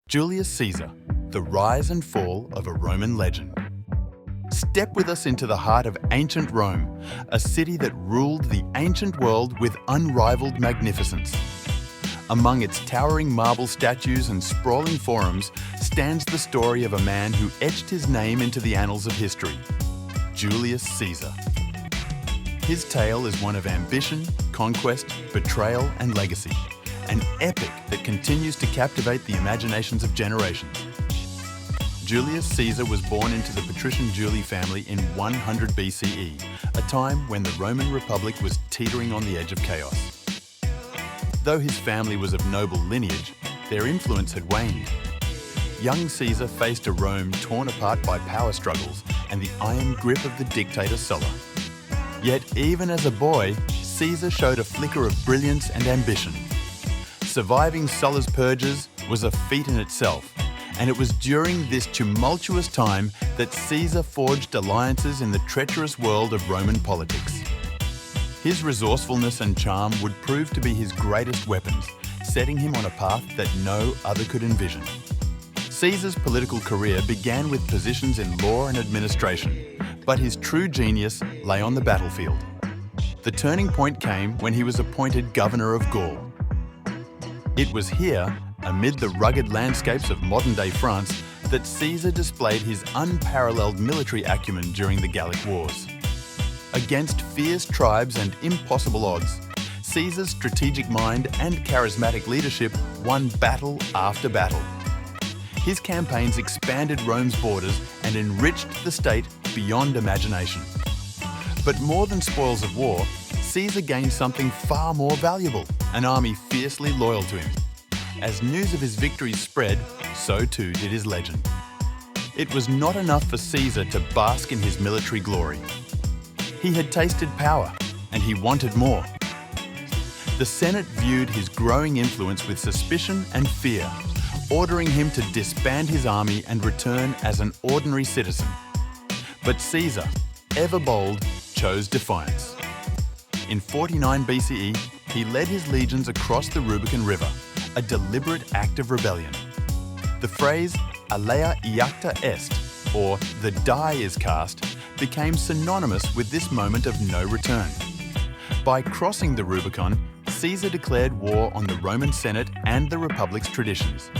Julius Caesar, the rise and fall of a Roman legend. Step with us into the heart of ancient Rome, a city that ruled the ancient world with unrivaled magnificence. Among its towering marble statues and sprawling forums stands the story of a man who etched his name into the annals of history, Julius Caesar. His tale is one of ambition, conquest, betrayal, and legacy, an epic that continues to captivate the imaginations of generations. Julius Caesar was born into the patrician Julii family in 100 BCE, a time when the Roman Republic was teetering on the edge of chaos. Though his family was of noble lineage, their influence had waned. Young Caesar faced a Rome torn apart by power struggles and the iron grip of the dictator Sulla. Yet even as a boy, Caesar showed a flicker of brilliance and ambition. Surviving Sulla's purges was a feat in itself, and it was during this tumultuous time that Caesar forged alliances in the treacherous world of Roman politics. His resourcefulness and charm would prove to be his greatest weapons, setting him on a path that no other could envision. Caesar's political career began with positions in law and administration, but his true genius lay on the battlefield. The turning point came when he was appointed governor of Gaul. It was here, amid the rugged landscapes of modern-day France, that Caesar displayed his unparalleled military acumen during the Gallic Wars. Against fierce tribes and impossible odds, Caesar's strategic mind and charismatic leadership won battle after battle. His campaigns expanded Rome's borders and enriched the state beyond imagination. But more than spoils of war, Caesar gained something far more valuable, an army fiercely loyal to him. As news of his victories spread, so too did his legend. It was not enough for Caesar to bask in his military glory. He had tasted power, and he wanted more. The Senate viewed his growing influence with suspicion and fear, ordering him to disband his army and return as an ordinary citizen. But Caesar, ever bold, chose defiance. In 49 BCE, he led his legions across the Rubicon River, a deliberate act of rebellion. The phrase "alea iacta est," or "the die is cast," became synonymous with this moment of no return. By crossing the Rubicon, Caesar declared war on the Roman Senate and the Republic's traditions.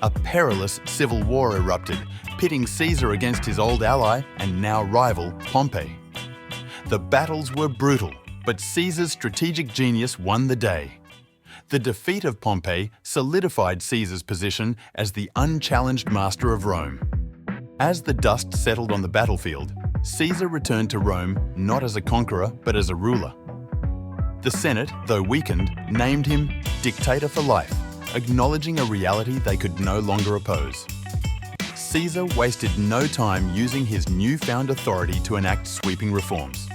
A perilous civil war erupted, pitting Caesar against his old ally and now rival, Pompey. The battles were brutal, but Caesar's strategic genius won the day. The defeat of Pompey solidified Caesar's position as the unchallenged master of Rome. As the dust settled on the battlefield, Caesar returned to Rome not as a conqueror, but as a ruler. The Senate, though weakened, named him dictator for life, acknowledging a reality they could no longer oppose. Caesar wasted no time using his newfound authority to enact sweeping reforms.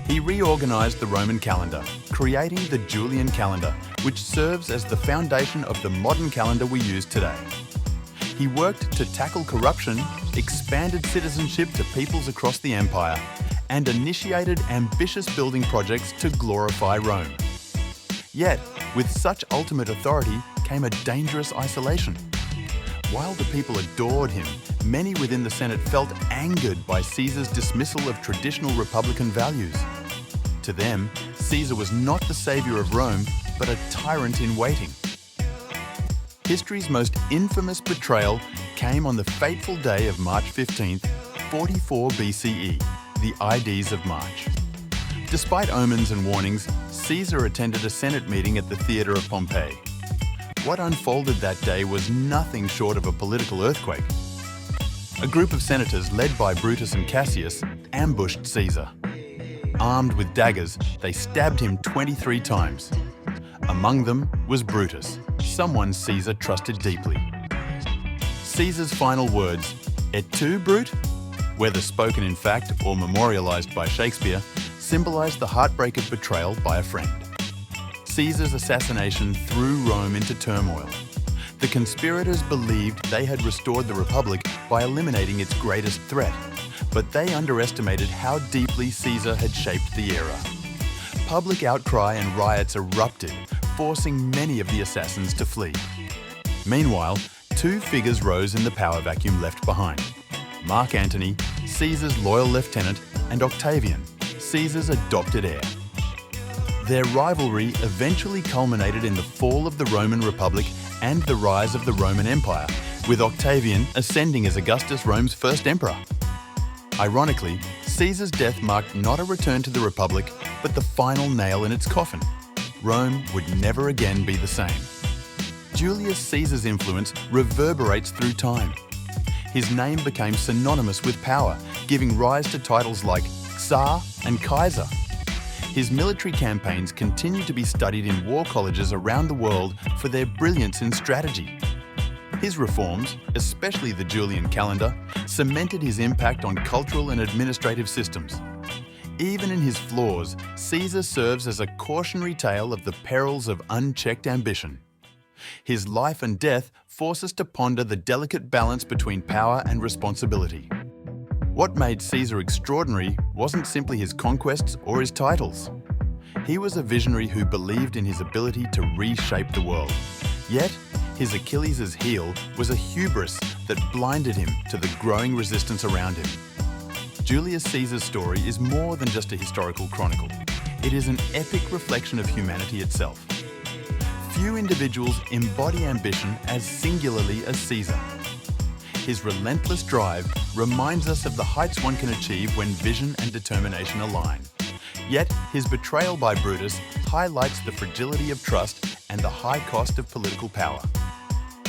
He reorganized the Roman calendar, creating the Julian calendar, which serves as the foundation of the modern calendar we use today. He worked to tackle corruption, expanded citizenship to peoples across the empire, and initiated ambitious building projects to glorify Rome. Yet, with such ultimate authority came a dangerous isolation. While the people adored him, many within the Senate felt angered by Caesar's dismissal of traditional republican values. To them, Caesar was not the savior of Rome, but a tyrant in waiting. History's most infamous betrayal came on the fateful day of March 15th, 44 BCE, the Ides of March. Despite omens and warnings, Caesar attended a Senate meeting at the theatre of Pompeii. What unfolded that day was nothing short of a political earthquake. A group of senators led by Brutus and Cassius ambushed Caesar. Armed with daggers, they stabbed him 23 times. Among them was Brutus, someone Caesar trusted deeply. Caesar's final words, "Et tu, Brute?" whether spoken in fact or memorialized by Shakespeare, symbolized the heartbreak of betrayal by a friend. Caesar's assassination threw Rome into turmoil. The conspirators believed they had restored the Republic by eliminating its greatest threat, but they underestimated how deeply Caesar had shaped the era. Public outcry and riots erupted, forcing many of the assassins to flee. Meanwhile, two figures rose in the power vacuum left behind: Mark Antony, Caesar's loyal lieutenant, and Octavian, Caesar's adopted heir. Their rivalry eventually culminated in the fall of the Roman Republic and the rise of the Roman Empire, with Octavian ascending as Augustus, Rome's first emperor. Ironically, Caesar's death marked not a return to the Republic, but the final nail in its coffin. Rome would never again be the same. Julius Caesar's influence reverberates through time. His name became synonymous with power, giving rise to titles like Czar and Kaiser. His military campaigns continue to be studied in war colleges around the world for their brilliance in strategy. His reforms, especially the Julian calendar, cemented his impact on cultural and administrative systems. Even in his flaws, Caesar serves as a cautionary tale of the perils of unchecked ambition. His life and death force us to ponder the delicate balance between power and responsibility. What made Caesar extraordinary wasn't simply his conquests or his titles. He was a visionary who believed in his ability to reshape the world. Yet, his Achilles' heel was a hubris that blinded him to the growing resistance around him. Julius Caesar's story is more than just a historical chronicle. It is an epic reflection of humanity itself. Few individuals embody ambition as singularly as Caesar. His relentless drive reminds us of the heights one can achieve when vision and determination align. Yet, his betrayal by Brutus highlights the fragility of trust and the high cost of political power.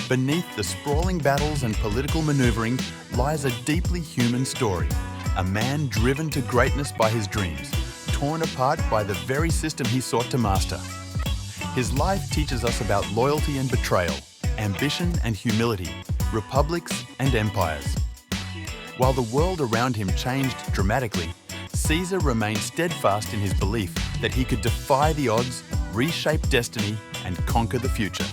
Beneath the sprawling battles and political maneuvering lies a deeply human story, a man driven to greatness by his dreams, torn apart by the very system he sought to master. His life teaches us about loyalty and betrayal, ambition and humility, republics and empires. While the world around him changed dramatically, Caesar remained steadfast in his belief that he could defy the odds, reshape destiny, and conquer the future.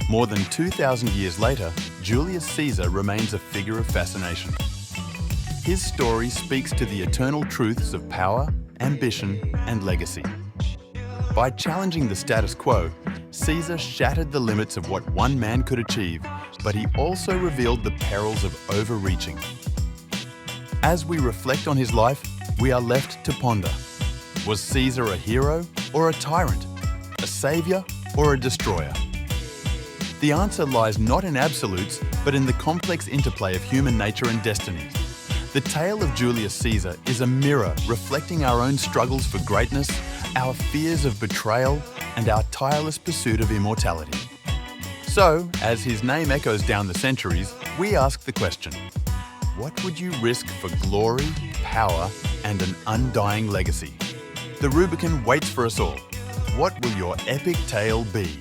More than 2,000 years later, Julius Caesar remains a figure of fascination. His story speaks to the eternal truths of power, ambition, and legacy. By challenging the status quo, Caesar shattered the limits of what one man could achieve, but he also revealed the perils of overreaching. As we reflect on his life, we are left to ponder. Was Caesar a hero or a tyrant? A savior or a destroyer? The answer lies not in absolutes, but in the complex interplay of human nature and destiny. The tale of Julius Caesar is a mirror reflecting our own struggles for greatness, our fears of betrayal, and our tireless pursuit of immortality. So, as his name echoes down the centuries, we ask the question: what would you risk for glory, power, and an undying legacy? The Rubicon waits for us all. What will your epic tale be?